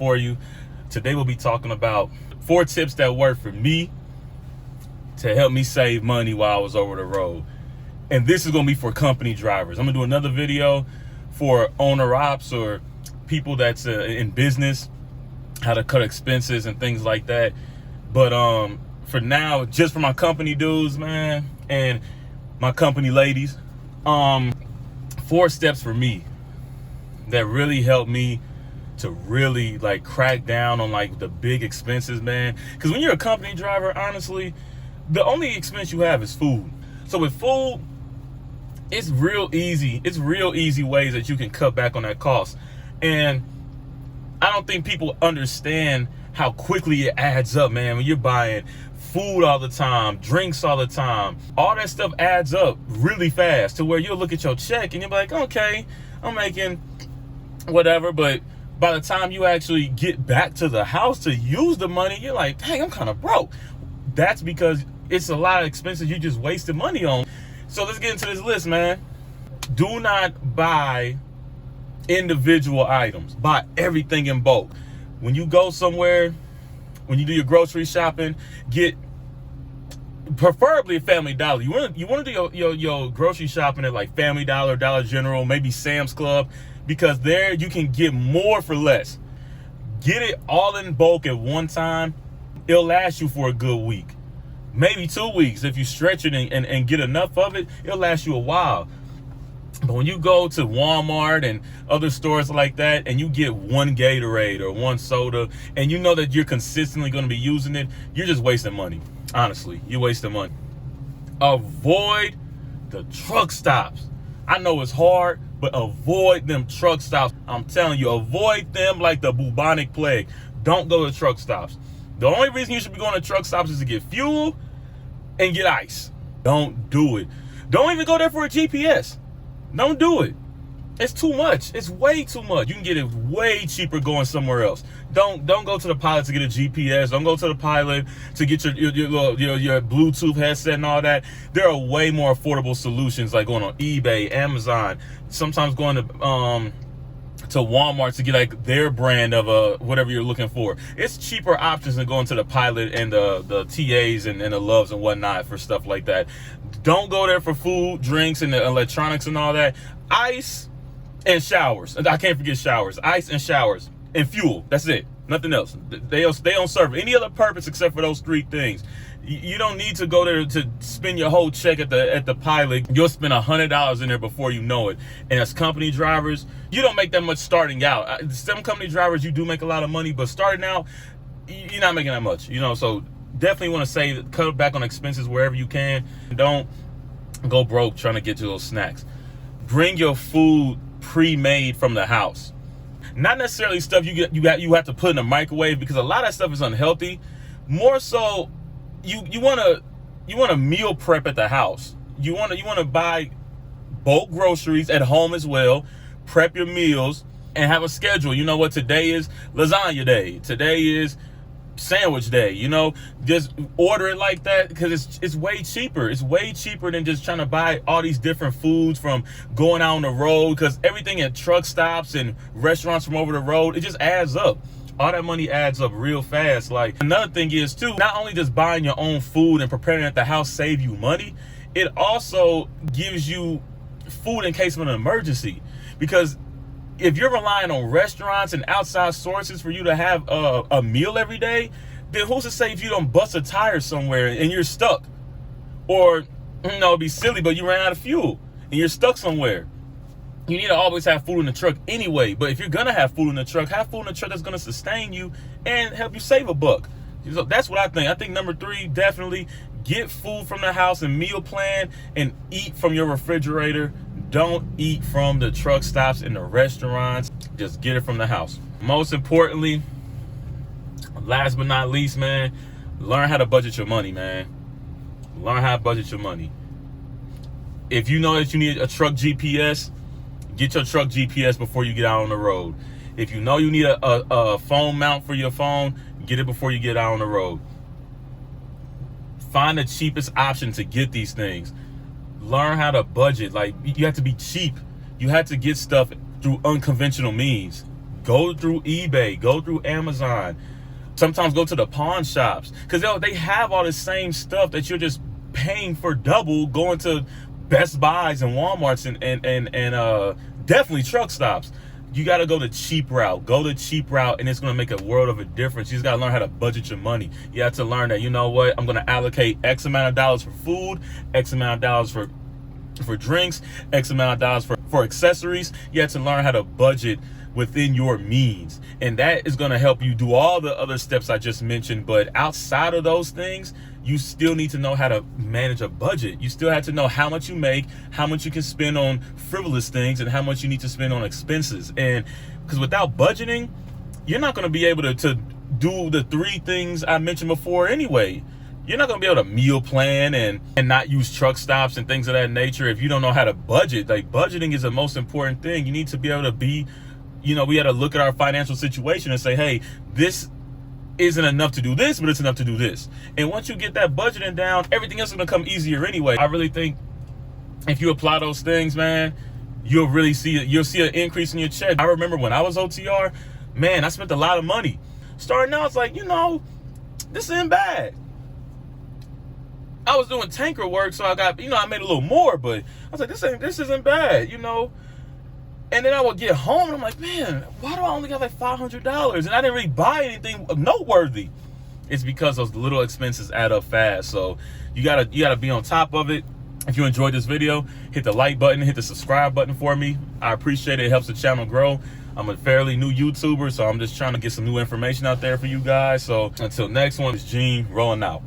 for you. Today we'll be talking about 4 tips that work for me to help me save money while I was over the road. And this is going to be for company drivers. I'm going to do another video for owner ops or people that's in business, how to cut expenses and things like that. But for now, just for my company dudes, man, and my company ladies, 4 steps for me that really help me to really like crack down on like the big expenses, man. Because when you're a company driver, honestly, the only expense you have is food. So with food, it's real easy. It's real easy ways that you can cut back on that cost. And I don't think people understand how quickly it adds up, man. When you're buying food all the time, drinks all the time, all that stuff adds up really fast to where you'll look at your check and you'll be like, okay, I'm making whatever. But by the time you actually get back to the house to use the money, you're like, dang, I'm kind of broke. That's because it's a lot of expenses you just wasted money on. So let's get into this list, man. Do not buy individual items. Buy everything in bulk. When you go somewhere, when you do your grocery shopping, get preferably a Family Dollar. You want to do your grocery shopping at like Family Dollar, Dollar General, maybe Sam's Club, because there you can get more for less. Get it all in bulk at one time. It'll last you for a good week, maybe 2 weeks. If you stretch it and get enough of it, it'll last you a while. But when you go to Walmart and other stores like that and you get one Gatorade or one soda and you know that you're consistently going to be using it, you're just wasting money. Honestly, you're wasting money. Avoid the truck stops. I know it's hard, but avoid them truck stops. I'm telling you, avoid them like the bubonic plague. Don't go to truck stops. The only reason you should be going to truck stops is to get fuel and get ice. Don't do it. Don't even go there for a GPS. Don't do it. It's too much. It's way too much. You can get it way cheaper going somewhere else. Don't go to the Pilot to get a GPS. Don't go to the Pilot to get your Bluetooth headset and all that. There are way more affordable solutions like going on eBay, Amazon, sometimes going to Walmart to get like their brand of whatever you're looking for. It's cheaper options than going to the Pilot and the TAs and the Loves and whatnot for stuff like that. Don't go there for food, drinks, and the electronics and all that. Ice and showers. I can't forget showers. Ice and showers and fuel. That's it. Nothing else. They don't serve any other purpose except for those 3 things. You don't need to go there to spend your whole check at the Pilot. You'll spend $100 in there before you know it. And as company drivers, you don't make that much starting out. Some company drivers, you do make a lot of money, but starting out, you're not making that much. So definitely want to say cut back on expenses wherever you can. Don't go broke trying to get to those snacks. Bring your food pre-made from the house. Not necessarily stuff you have to put in the microwave, because a lot of that stuff is unhealthy. More so, you want to meal prep at the house. You want to buy bulk groceries at home as well. Prep your meals and have a schedule. You know what? Today is lasagna day. Today is sandwich day. Just order it like that, because it's way cheaper. It's way cheaper than just trying to buy all these different foods from going out on the road, because everything at truck stops and restaurants from over the road, it just adds up. All that money adds up real fast. Like, another thing is too, not only does buying your own food and preparing it at the house save you money, it also gives you food in case of an emergency. Because if you're relying on restaurants and outside sources for you to have a meal every day, then who's to say if you don't bust a tire somewhere and you're stuck? Or, it'd be silly, but you ran out of fuel and you're stuck somewhere. You need to always have food in the truck anyway. But if you're going to have food in the truck, have food in the truck that's going to sustain you and help you save a buck. So that's what I think. I think number 3, definitely get food from the house and meal plan and eat from your refrigerator. Don't eat from the truck stops and the restaurants. Just get it from the house. Most importantly, last but not least, man, learn how to budget your money, man. Learn how to budget your money. If you know that you need a truck GPS, get your truck GPS before you get out on the road. If you know you need a phone mount for your phone, get it before you get out on the road. Find the cheapest option to get these things. Learn how to budget. Like, you have to be cheap. You have to get stuff through unconventional means. Go through eBay, go through Amazon. Sometimes go to the pawn shops, because they have all the same stuff that you're just paying for double going to Best Buys and Walmarts and definitely truck stops. You got to go the cheap route. Go the cheap route, and it's going to make a world of a difference. You just got to learn how to budget your money. You have to learn that, you know what, I'm going to allocate X amount of dollars for food, X amount of dollars for drinks, X amount of dollars for accessories. You have to learn how to budget within your means, and that is going to help you do all the other steps I just mentioned. But outside of those things, you still need to know how to manage a budget. You still have to know how much you make, how much you can spend on frivolous things, and how much you need to spend on expenses. And because without budgeting, you're not going to be able to do the 3 things I mentioned before anyway. You're not going to be able to meal plan and not use truck stops and things of that nature if you don't know how to budget. Like, budgeting is the most important thing. You need to be able to be, we got to look at our financial situation and say, hey, this isn't enough to do this, but it's enough to do this. And once you get that budgeting down, everything else is going to come easier anyway. I really think if you apply those things, man, you'll see an increase in your check. I remember when I was OTR, man, I spent a lot of money. Starting out, it's like, this isn't bad. I was doing tanker work, so I got, I made a little more, but I was like, this isn't bad, And then I would get home and I'm like, man, why do I only got like $500? And I didn't really buy anything noteworthy. It's because those little expenses add up fast. So you gotta be on top of it. If you enjoyed this video, hit the like button, hit the subscribe button for me. I appreciate it. It helps the channel grow. I'm a fairly new YouTuber, so I'm just trying to get some new information out there for you guys. So until next one, it's Gene rolling out.